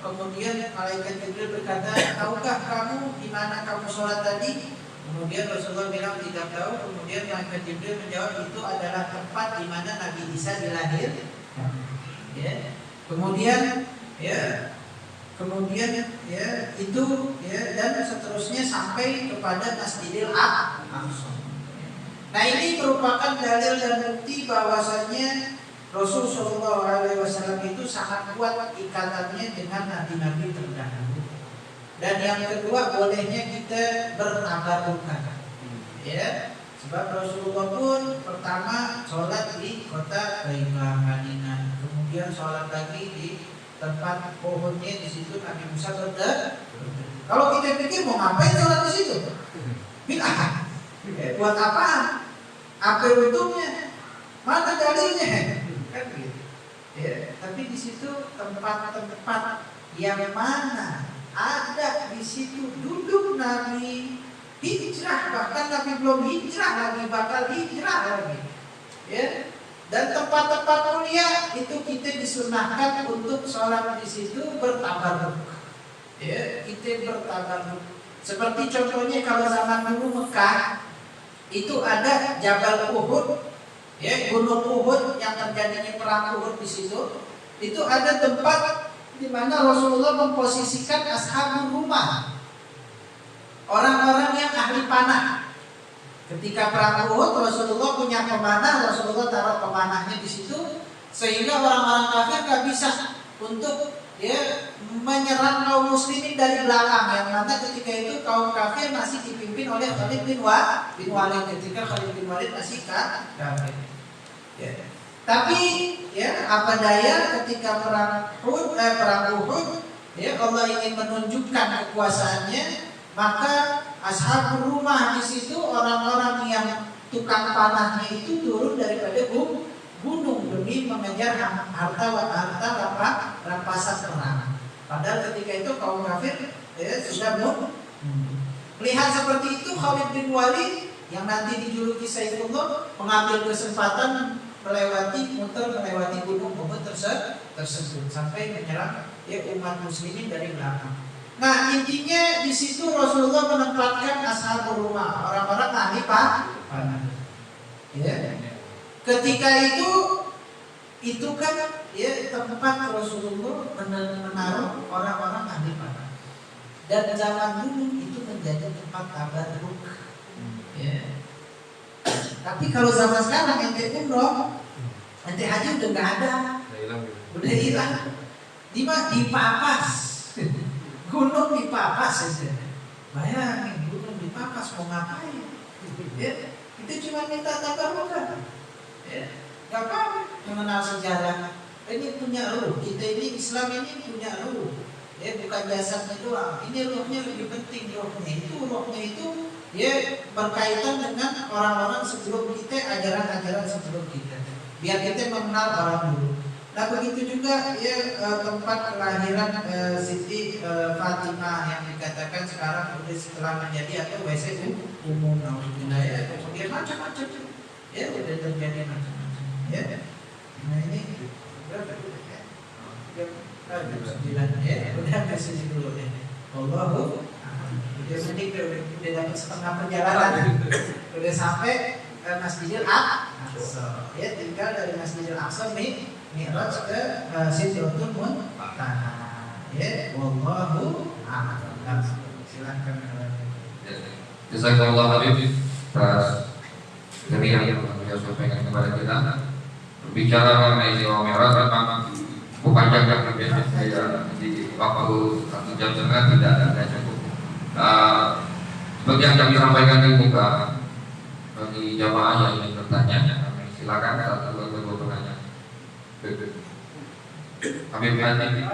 Kemudian malaikat Jibril berkata, tahukah kamu di mana kamu sholat tadi? Kemudian Rasulullah bilang tidak tahu. Kemudian malaikat Jibril menjawab itu adalah tempat di mana Nabi Isa dilahirkan. Ya. Kemudian itu ya dan seterusnya sampai kepada Masjidil Aqsa. Nah ini merupakan dalil dan bukti bahwasanya Rasulullah SAW itu sangat kuat ikatannya dengan nabi-nabi terdahulu. Dan yang kedua bolehnya kita bertabarukan, ya. Sebab Rasulullah pun pertama sholat di kota Baitullah Madinah, kemudian sholat lagi di tempat pohonnya di situ Nabi Musa berteduh. Kalau kita pikir mau ngapain sholat di situ? Bid'ah. Buat apaan? Apa untungnya? Mana dalilnya? Kan gitu. Ya, tapi di situ tempat-tempat yang mana ada di situ duduk Nabi hijrah, bahkan Nabi belum hijrah lagi, bakal hijrah lagi. Ya. Dan tempat-tempat mulia itu kita disunahkan untuk sholat di situ bertabarruk. Ya, kita bertabarruk. Seperti contohnya kalau zaman dulu Mekah itu ada Jabal Uhud. Ya, Gunung Uhud yang terjadinya perang Uhud di situ, itu ada tempat di mana Rasulullah memposisikan ashabul rumah, orang-orang yang ahli panah. Ketika perang Uhud, Rasulullah punya pemanah, Rasulullah taruh pemanahnya di situ, sehingga orang-orang kafir gak bisa untuk menyerang kaum muslimin dari belakang, yang mana ketika itu kaum kafir masih dipimpin oleh Khalid bin Walid ketika Khalid bin Walid masih kafir. Ya. Tapi ya apa daya ketika perang Uhud, ya Allah ingin menunjukkan kekuasaannya, maka ashabul rumah di situ orang-orang yang tukang panahnya itu turun daripada gunung demi mengejar harta rampasan perang. Padahal ketika itu kaum kafir sudah melihat seperti itu. Khalid bin Walid yang nanti dijuluki Saifullah mengambil kesempatan melewati gunung Uhud tersebut sampai menyerang umat muslimin dari belakang. Nah intinya di situ Rasulullah menempatkan ashabul rumah, orang-orang ahli panah. Ya. Ketika itu itu kan ya tempat Rasulullah menaruh orang-orang ahli panah. Dan zaman dulu itu menjadi tempat tabarruk. Ya. Tapi kalau zaman sekarang ente umroh, ente haji udah nggak ada, udah hilang. Di Papas, gunung di Papas aja. Bayangin gunung di Papas mau ngapain? Ya, itu cuma minta tabarruk kan? Ya, nggak apa-apa. Mengenal sejarah. Ini punya ruh. Kita ini Islam ini punya ruh. Ya, bukan jasadnya doang. Ini ruhnya lebih penting. Ruhnya itu ya berkaitan dengan orang-orang sebelum kita, ajaran-ajaran sebelum kita. Biar kita mengenal orang dulu. Nah begitu juga ya tempat kelahiran Siti Fatimah yang dikatakan sekarang udah setelah menjadi atau WC umum ya, kemudian macam-macam ya udah terjadi macam-macam ya. Nah ini berapa ya? Jam 9 ya, udah kasih dulu ya. Allahu udah sedikit udah dapat setengah perjalanan, udah sampai Masjidil Aqsa ya, tinggal dari Masjidil Aqsa Mi'raj ke Sidratul Muntaha ya. Wallahu a'lam. Silakan. Jazakallah Habib atas dari yang beliau sampaikan kepada kita. Berbicara mengenai Isra Mi'raj memang panjang saya di waktu 1 jam setengah tidak cukup. Seperti yang kami sampaikan di muka bagi jamaah yang ingin bertanya, kami silakan satu atau dua pertanyaan. Kami berhati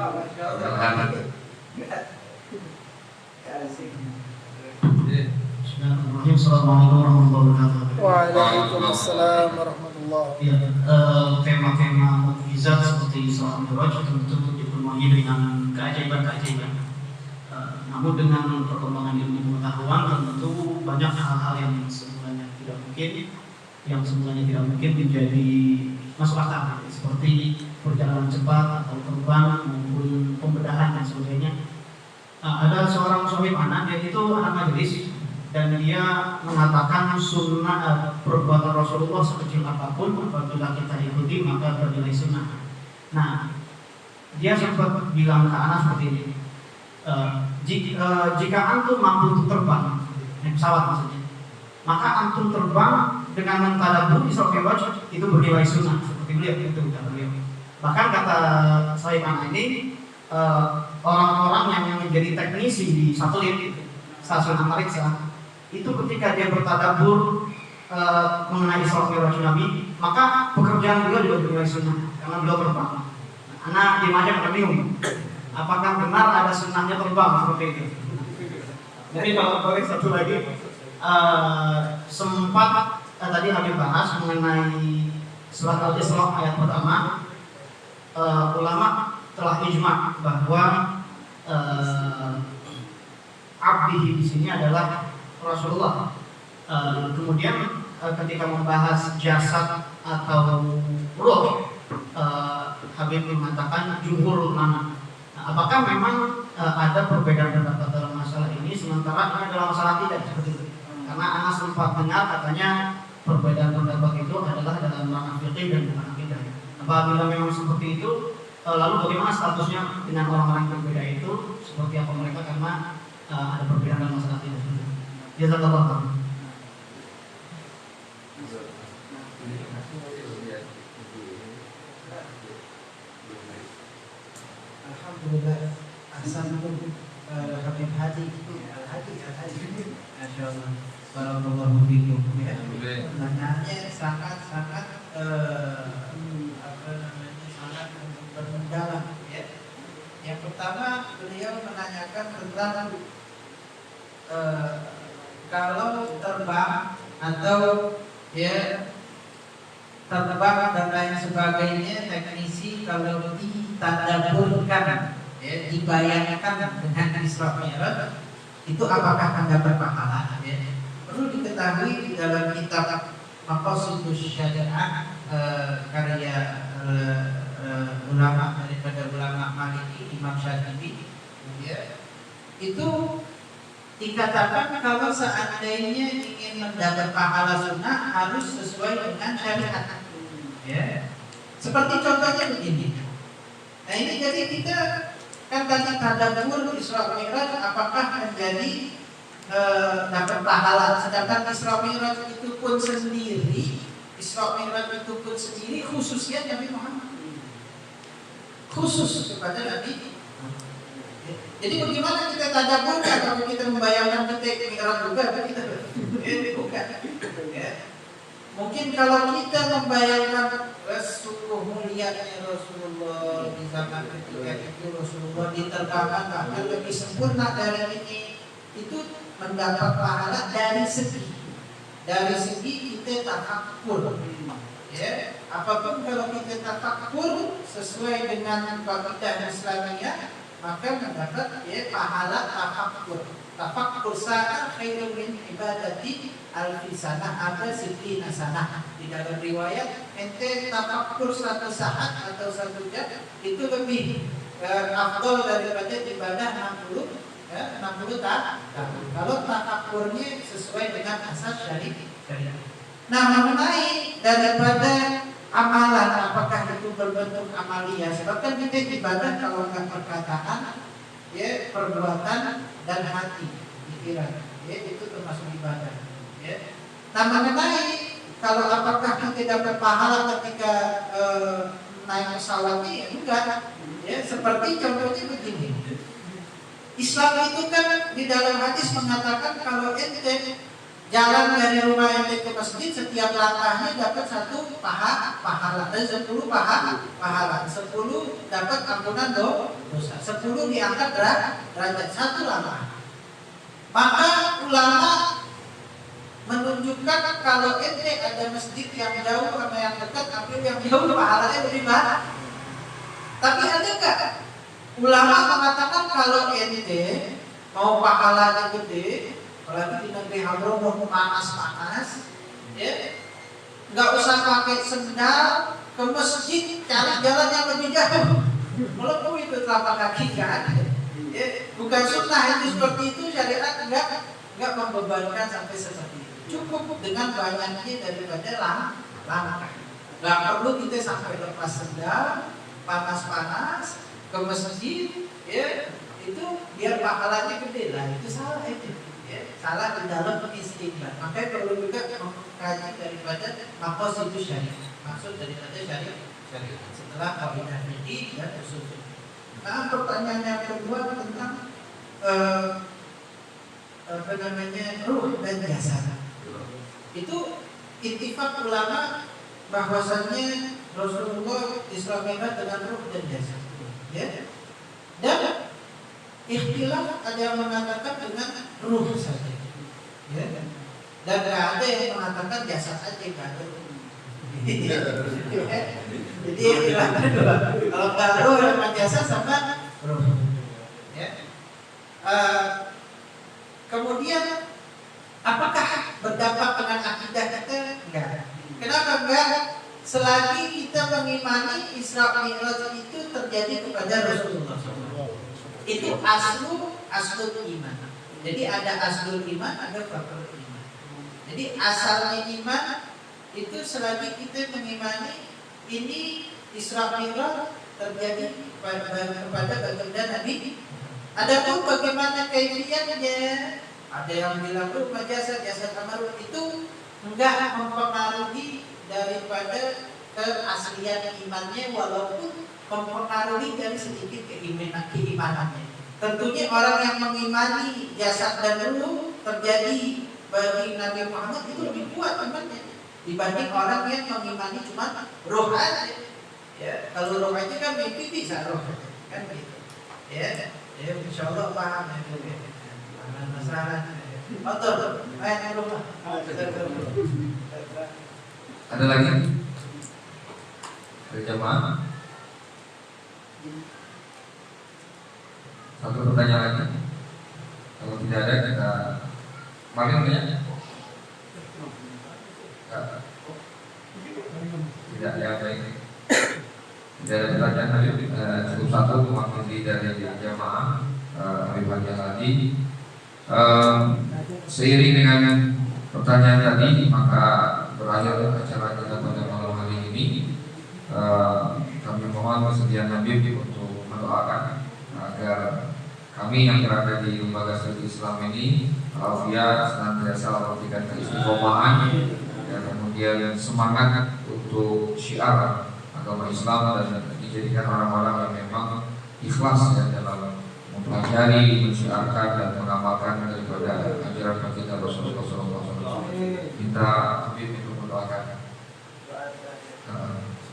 Assalamualaikum warahmatullahi wabarakatuh. Waalaikumsalam warahmatullahi wabarakatuh. Tema-tema mukjizat seperti Isra Mi'raj tentu dipenuhi dengan keajaiban-keajaiban. Namun dengan perkembangan ilmu pengetahuan tentu banyak hal-hal yang semulanya tidak mungkin menjadi masuk akal, seperti perjalanan cepat atau terbang maupun pembedahan dan sebagainya. Ada seorang suami anak, dia itu anak majelis, dan dia mengatakan sunnah perbuatan Rasulullah sekecil apapun apabila kita ikuti maka bernilai sunnah. Nah, dia sempat bilang ke anak seperti ini, jika antum mampu untuk terbang, naik pesawat maksudnya, maka antum terbang dengan mentadabbur Isra Mi'raj itu bernilai sunnah, seperti beliau itu kata beliau. Bahkan kata saya anak ini, orang-orang yang menjadi teknisi di satelit stasiun antariksa itu ketika dia bertadabbur mengenai Isra Mi'raj Nabi, maka pekerjaan beliau juga bernilai sunnah karena beliau terbang. Anak diam aja karena bingung, apakah benar ada sunnahnya terbang seperti itu? Jadi kalau boleh satu lagi, sempat tadi kami bahas mengenai surat Al-Isra ayat pertama. Ulama telah ijma bahwa abdihi di sini adalah Rasulullah. Kemudian ketika membahas jasad atau ruh, Habib mengatakan jumhur ulama. Apakah memang ada perbedaan pendapat dalam masalah ini, sementara ini dalam masalah tidak seperti itu? Karena anak sempat dengar katanya perbedaan pendapat itu adalah dalam ranah fikih dan bukan akidah. Apabila memang seperti itu, lalu bagaimana statusnya dengan orang-orang yang berbeda itu? Seperti apa mereka karena ada perbedaan dalam masalah ini? Jazakallah khairan. Alhamdulillah, Assalamualaikum Habib Hadi, Masya Allah, barakallahu fikum. Pertanyaannya sangat sangat mendalam. Ya. Yang pertama beliau menanyakan tentang kalau terbang atau ya terbang dan lain sebagainya, teknisi kalau ditadaburkan, ya, dibayangkan dengan Isra Mi'raj, itu apakah akan dapat pahala? Ya. Perlu diketahui di dalam kitab Maqasidus Syariah karya ulama daripada ulama Maliki, Imam Syafi'i, ya, itu dikatakan kalau seandainya ingin mendapat pahala sunnah harus sesuai dengan syariat. Ya. Seperti contohnya begini. Nah ini jadi kita kan tadi tadabbur Isra Mi'raj apakah menjadi dapat pahala, sedangkan Isra Mi'raj itu pun sendiri, Isra Mi'raj itu pun sendiri khususnya Nabi Muhammad, khusus kepada Nabi. Jadi bagaimana kita tadabbur kalau kita membayangkan kita Mi'raj juga kita bukan. Ya. Mungkin kalau kita membayangkan sungguh mulianya Rasulullah di zaman ketika itu Rasulullah diterbangkan bahkan lebih sempurna dari ini, itu mendapat pahala dari segi kita tafakkur. Ya, apapun kalau kita tafakkur sesuai dengan kaidah Islamiyah maka mendapat pahala tafakkur. Tafakkur sa'a khairun min ibadati alfi sanah, ada sekian sanah. Di dalam riwayat ente tafakkur satu saat atau satu jam itu lebih afdal daripada ibadah 60 tahun. Kalau tafakkurnya sesuai dengan asas syariat. Nah, mengenai daripada amalan, apakah itu berbentuk amalia? Sebab kan kita ibadah kalau nggak perkataan, ya perbuatan dan hati, pikiran, ya itu termasuk ibadah. Ya. Nah, mengenai kalau apakah kita dapat pahala ketika naik pesawatnya, ya enggak. Ya, seperti contohnya begini. Islam itu kan di dalam hadis mengatakan kalau ente jalan dari rumah ente ke masjid, setiap langkahnya dapat 1 pahala dan 10 pahala, 10 dapat ampunan dosa, 10 diangkat derajat 1 langkah. Maka ulama menunjukkan kalau ente ada masjid yang jauh sama yang dekat, ambil yang jauh pahalanya lebih banyak. Tapi ada enggak ulama mengatakan kalau ente mau pahalanya gede, apalagi di negeri Hadramaut panas-panas, ya nggak usah pakai sendal ke masjid, cari jalan yang lebih jauh. Walaupun itu telapak kaki kan, ya, bukan sunnah itu seperti itu, syariat nggak membebankan sampai seperti itu. Cukup dengan banyaknya daripada langkah. Nggak perlu kita sampai lepas sendal, panas-panas ke masjid, ya itu biar pahalanya gede lah, itu salah itu. Salah di dalam istighfar. Makanya perlu juga mengkaji daripada maqasid syariat, maksud daripada syariat setelah kaidah fikih dan usul. Nah, pertanyaan yang kedua tentang ruh dan jasad. Itu ittifaq ulama bahwasannya Rasulullah Isra Mi'raj dengan ruh dan jasad. Ya. Dan ikhtilaf ada yang mengatakan dengan ruh saja, ya. Dan ada yang mengatakan jasad aja kan. Jadi ikhtilaf kedua. Kalau nggak ruh sama jasad sama ruh. Ya. Kemudian apakah berdampak dengan akidah kita? Enggak. Kenapa enggak? Selagi kita mengimani Isra Mi'raj itu terjadi kepada Rasulullah SAW. Itu aslul iman. Jadi ada aslul iman, ada far'ul iman. Jadi asalnya iman itu selagi kita mengimani ini Isra Mi'raj terjadi kepada baginda Nabi. Adapun bagaimana kaifiyatnya, ada yang bilang ruh jasad sama ruh itu enggak mempengaruhi daripada keaslian imannya, walaupun mempengaruhi dari sedikit keimanannya. Tentunya orang yang mengimani jasad dan ruh terjadi bagi Nabi Muhammad itu lebih kuat imannya dibanding orang yang mengimani cuma roh aja. Ya, kalau roh aja kan mimpi bisa roh kan gitu. Ya, insyaallah paham itu. Masalah. Betul. Ayat rumah. Ada lagi? Dari jamaah? Satu pertanyaan lagi. Kalau tidak ada kita makin ya. Tidak ya, baik. Tidak ada pertanyaan lagi. Cukup satu mewakili dari jamaah. Kami baca lagi. Seiring dengan pertanyaan tadi, maka berakhir acara kita pada malam hari ini. kami mohon kesediaan Habib untuk mendoakan agar kami yang berada di lembaga studi Islam ini alfiah senantiasa memberikan keistiqomahan dan kemudian semangat untuk syiar agama Islam dan dijadikan orang-orang yang memang ikhlas ya dalam mempelajari, mensiarkan dan mengamalkan daripada ajaran baginda Rasulullah SAW. Kita Habib untuk mendoakan.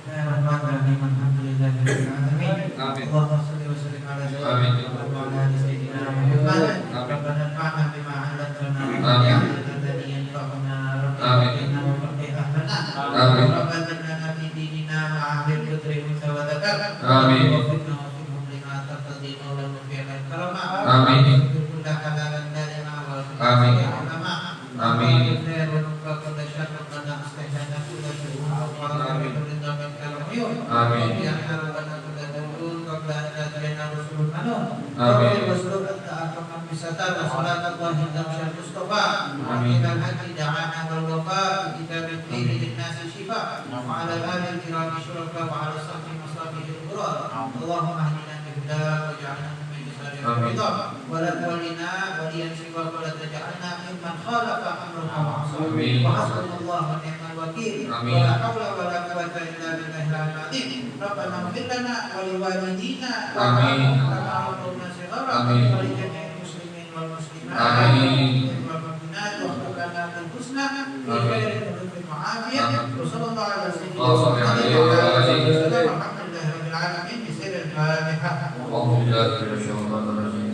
Bismillahirrahmanirrahim. Alhamdulillahirabbil alamin. Amin. Allahumma shalli wa sallim ala sayyidina wa ala ali sayyidina Muhammad. Rabbana anfa'na bima 'allamtana wa 'allimna ma yanfa'una. Rabbana inna wa faqihna. Rabbana lana fi dinina wa 'ahbil qudri wa dzakar. Amin. Wa fitna wa fitna lima taqdina wa lam fi'lan karama. Amin. Kullu halalan darina wa Amin. ulama. Amin. Amin. ولا تولنا وليا سواك ولا تجعلنا ممن خالف امرك وعصى آمين. وحسبنا الله ونعم الوكيل آمين. ولا حول ولا قوة الا بالله العظيم ربنا اغفر لنا ولوالدينا آمين. كما ربونا صغارا آمين. ولجميع المسلمين والمسلمات آمين. والمؤمنات واختم لنا بالحسنى في خير الخلق وعافية آمين. وصلى الله على سيدنا اللهم صل محمد عليه وعلى وعلى اله آله وسلم والحمد لله رب العالمين بسر الفاتحة. أعوذ بالله من الشيطان الرجيم.